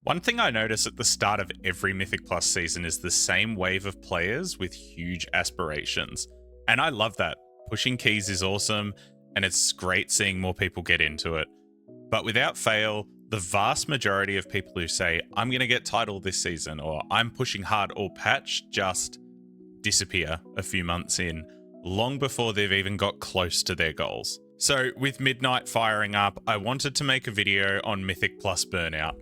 One thing I notice at the start of every Mythic Plus season is the same wave of players with huge aspirations. And I love that. Pushing keys is awesome, and it's great seeing more people get into it. But without fail, the vast majority of people who say, I'm going to get title this season, or I'm pushing hard or patch, just disappear a few months in, long before they've even got close to their goals. So with Midnight firing up, I wanted to make a video on Mythic Plus Burnout,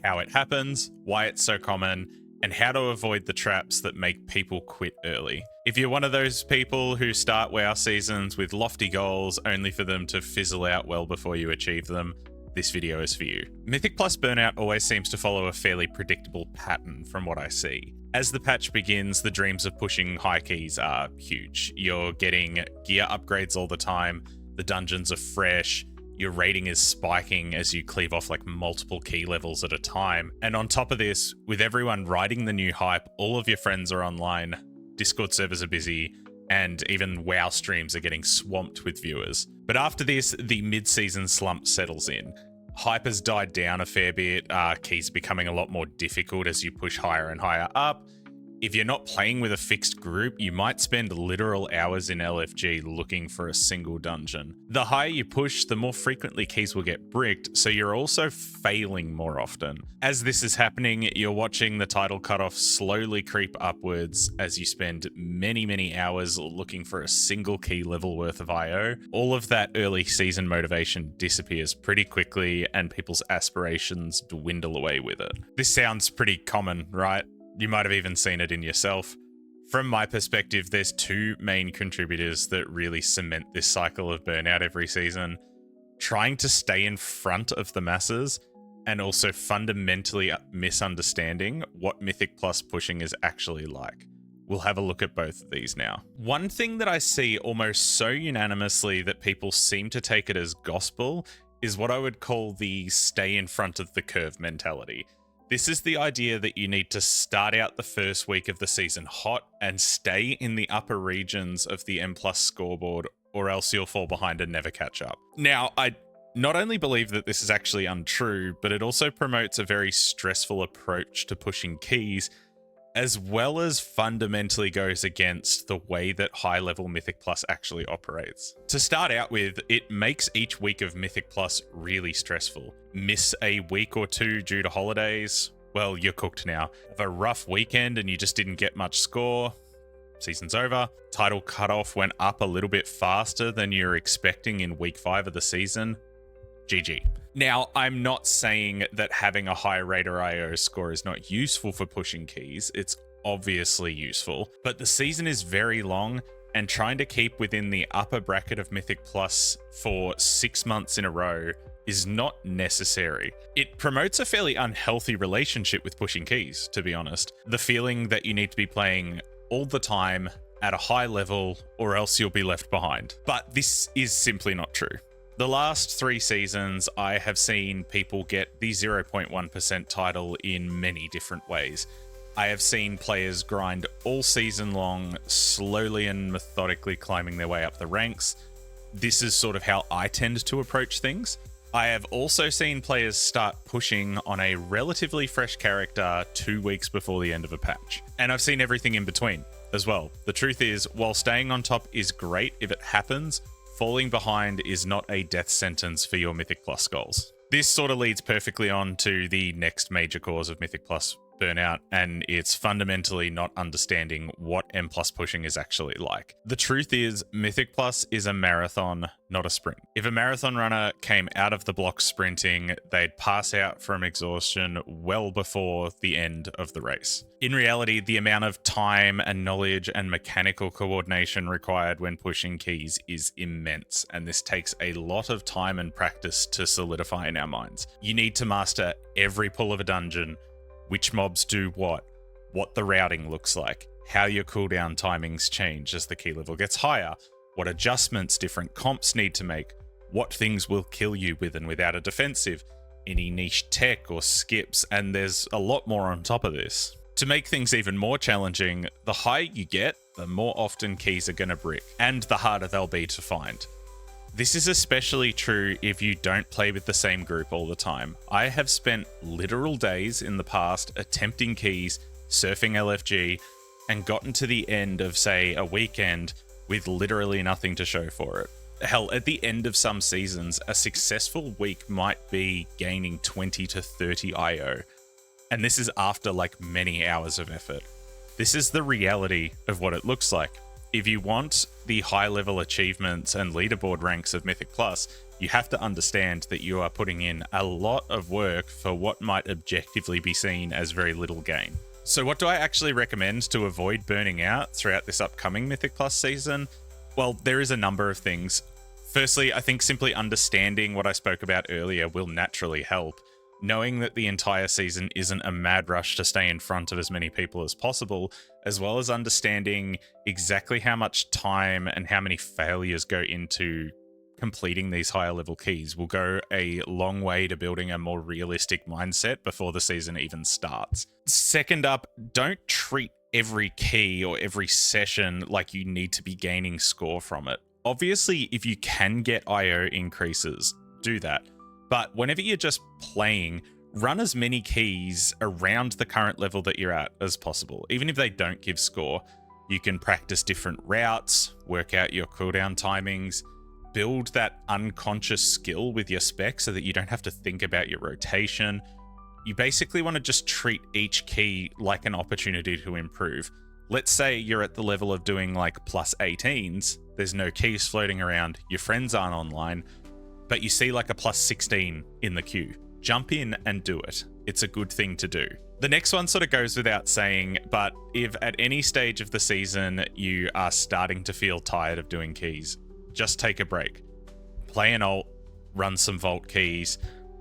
how it happens, why it's so common, and how to avoid the traps that make people quit early. If you're one of those people who start WoW seasons with lofty goals only for them to fizzle out well before you achieve them, this video is for you. Mythic Plus Burnout always seems to follow a fairly predictable pattern from what I see. As the patch begins, the dreams of pushing high keys are huge. You're getting gear upgrades all the time, the dungeons are fresh, your rating is spiking as you cleave off like multiple key levels at a time. And on top of this, with everyone riding the new hype, all of your friends are online, Discord servers are busy, and even WoW streams are getting swamped with viewers. But after this, the mid-season slump settles in. Hype has died down a fair bit, keys becoming a lot more difficult as you push higher and higher up. If you're not playing with a fixed group, you might spend literal hours in LFG looking for a single dungeon. The higher you push, the more frequently keys will get bricked, so you're also failing more often. As this is happening, you're watching the title cutoff slowly creep upwards as you spend many hours looking for a single key level worth of IO. All of that early season motivation disappears pretty quickly and people's aspirations dwindle away with it. This sounds pretty common, right? You might have even seen it in yourself. From my perspective, there's two main contributors that really cement this cycle of burnout every season. Trying to stay in front of the masses, and also fundamentally misunderstanding what Mythic Plus pushing is actually like. We'll have a look at both of these now. One thing that I see almost so unanimously that people seem to take it as gospel is what I would call the stay in front of the curve mentality. This is the idea that you need to start out the first week of the season hot and stay in the upper regions of the M+ scoreboard, or else you'll fall behind and never catch up. Now, I not only believe that this is actually untrue, but it also promotes a very stressful approach to pushing keys, as well as fundamentally goes against the way that high-level Mythic Plus actually operates. To start out with, it makes each week of Mythic Plus really stressful. Miss a week or two due to holidays, well, you're cooked now. Have a rough weekend and you just didn't get much score, season's over. Title cutoff went up a little bit faster than you're expecting in week 5 of the season, GG. Now, I'm not saying that having a high rate or IO score is not useful for pushing keys. It's obviously useful, but the season is very long, and trying to keep within the upper bracket of Mythic Plus for 6 months in a row is not necessary. It promotes a fairly unhealthy relationship with pushing keys, to be honest. The feeling that you need to be playing all the time at a high level, or else you'll be left behind. But this is simply not true. The last 3 seasons, I have seen people get the 0.1% title in many different ways. I have seen players grind all season long, slowly and methodically climbing their way up the ranks. This is sort of how I tend to approach things. I have also seen players start pushing on a relatively fresh character 2 weeks before the end of a patch. And I've seen everything in between as well. The truth is, while staying on top is great if it happens, falling behind is not a death sentence for your Mythic Plus goals. This sort of leads perfectly on to the next major cause of Mythic Plus burnout, and it's fundamentally not understanding what M+ pushing is actually like. The truth is, Mythic Plus is a marathon, not a sprint. If a marathon runner came out of the block sprinting, they'd pass out from exhaustion well before the end of the race. In reality, the amount of time and knowledge and mechanical coordination required when pushing keys is immense, and this takes a lot of time and practice to solidify in our minds. You need to master every pull of a dungeon, which mobs do what the routing looks like, how your cooldown timings change as the key level gets higher, what adjustments different comps need to make, what things will kill you with and without a defensive, any niche tech or skips, and there's a lot more on top of this. To make things even more challenging, the higher you get, the more often keys are going to brick, and the harder they'll be to find. This is especially true if you don't play with the same group all the time. I have spent literal days in the past attempting keys, surfing LFG, and gotten to the end of, say, a weekend with literally nothing to show for it. Hell, at the end of some seasons, a successful week might be gaining 20 to 30 IO. And this is after like many hours of effort. This is the reality of what it looks like. If you want the high level achievements and leaderboard ranks of Mythic Plus, you have to understand that you are putting in a lot of work for what might objectively be seen as very little gain. So what do I actually recommend to avoid burning out throughout this upcoming Mythic Plus season? Well, there is a number of things. Firstly, I think simply understanding what I spoke about earlier will naturally help. Knowing that the entire season isn't a mad rush to stay in front of as many people as possible, as well as understanding exactly how much time and how many failures go into completing these higher level keys will go a long way to building a more realistic mindset before the season even starts. Second up, don't treat every key or every session like you need to be gaining score from it. Obviously, if you can get IO increases, do that. But whenever you're just playing, run as many keys around the current level that you're at as possible. Even if they don't give score, you can practice different routes, work out your cooldown timings, build that unconscious skill with your spec so that you don't have to think about your rotation. You basically want to just treat each key like an opportunity to improve. Let's say you're at the level of doing like plus 18s, there's no keys floating around, your friends aren't online, but you see like a plus 16 in the queue. Jump in and do it. It's a good thing to do. The next one sort of goes without saying, but if at any stage of the season you are starting to feel tired of doing keys, just take a break. Play an ult, run some vault keys,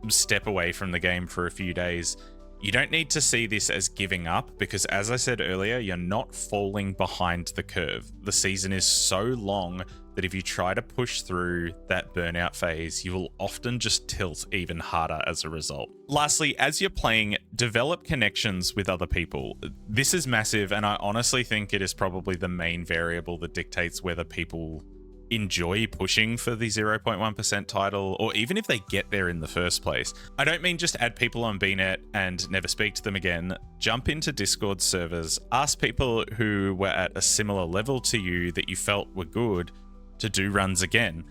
step away from the game for a few days. You don't need to see this as giving up because, as I said earlier, you're not falling behind the curve. The season is so long that if you try to push through that burnout phase, you will often just tilt even harder as a result. Lastly, as you're playing, develop connections with other people. This is massive, and I honestly think it is probably the main variable that dictates whether people enjoy pushing for the 0.1% title, or even if they get there in the first place. I don't mean just add people on BNet and never speak to them again. Jump into Discord servers, ask people who were at a similar level to you that you felt were good to do runs again.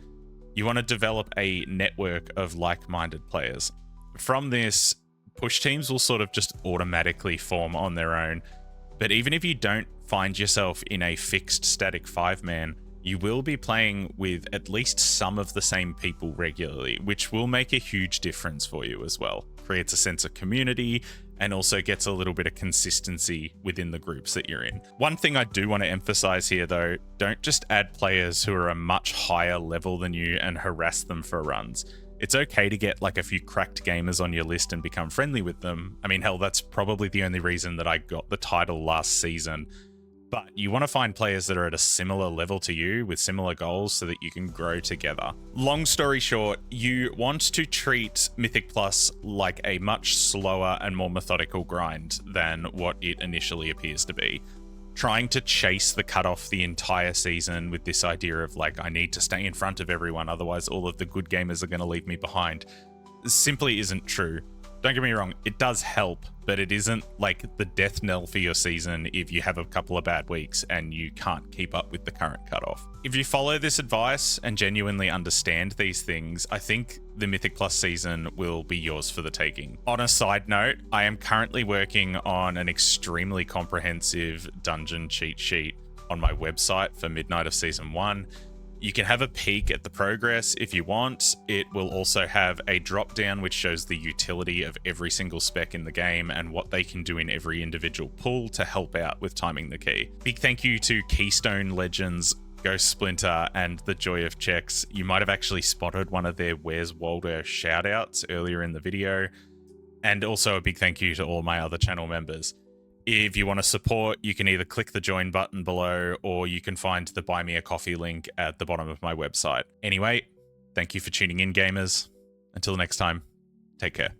You want to develop a network of like-minded players. From this, push teams will sort of just automatically form on their own. But even if you don't find yourself in a fixed static 5-man, you will be playing with at least some of the same people regularly, which will make a huge difference for you as well. Creates a sense of community and also gets a little bit of consistency within the groups that you're in. One thing I do want to emphasize here though, don't just add players who are a much higher level than you and harass them for runs. It's okay to get like a few cracked gamers on your list and become friendly with them. I mean, hell, that's probably the only reason that I got the title last season. But you want to find players that are at a similar level to you with similar goals so that you can grow together. Long story short, you want to treat Mythic Plus like a much slower and more methodical grind than what it initially appears to be. Trying to chase the cutoff the entire season with this idea of like, I need to stay in front of everyone, otherwise all of the good gamers are going to leave me behind, simply isn't true. Don't get me wrong, it does help, but it isn't like the death knell for your season if you have a couple of bad weeks and you can't keep up with the current cutoff. If you follow this advice and genuinely understand these things, I think the Mythic Plus season will be yours for the taking. On a side note, I am currently working on an extremely comprehensive dungeon cheat sheet on my website for Midnight of Season 1. You can have a peek at the progress if you want. It will also have a drop down which shows the utility of every single spec in the game and what they can do in every individual pull to help out with timing the key. Big thank you to Keystone Legends, Ghost Splinter, and The Joy of Checks. You might have actually spotted one of their Where's Waldo shoutouts earlier in the video. And also a big thank you to all my other channel members. If you want to support, you can either click the join button below or you can find the Buy Me a Coffee link at the bottom of my website. Anyway, thank you for tuning in, gamers. Until next time, take care.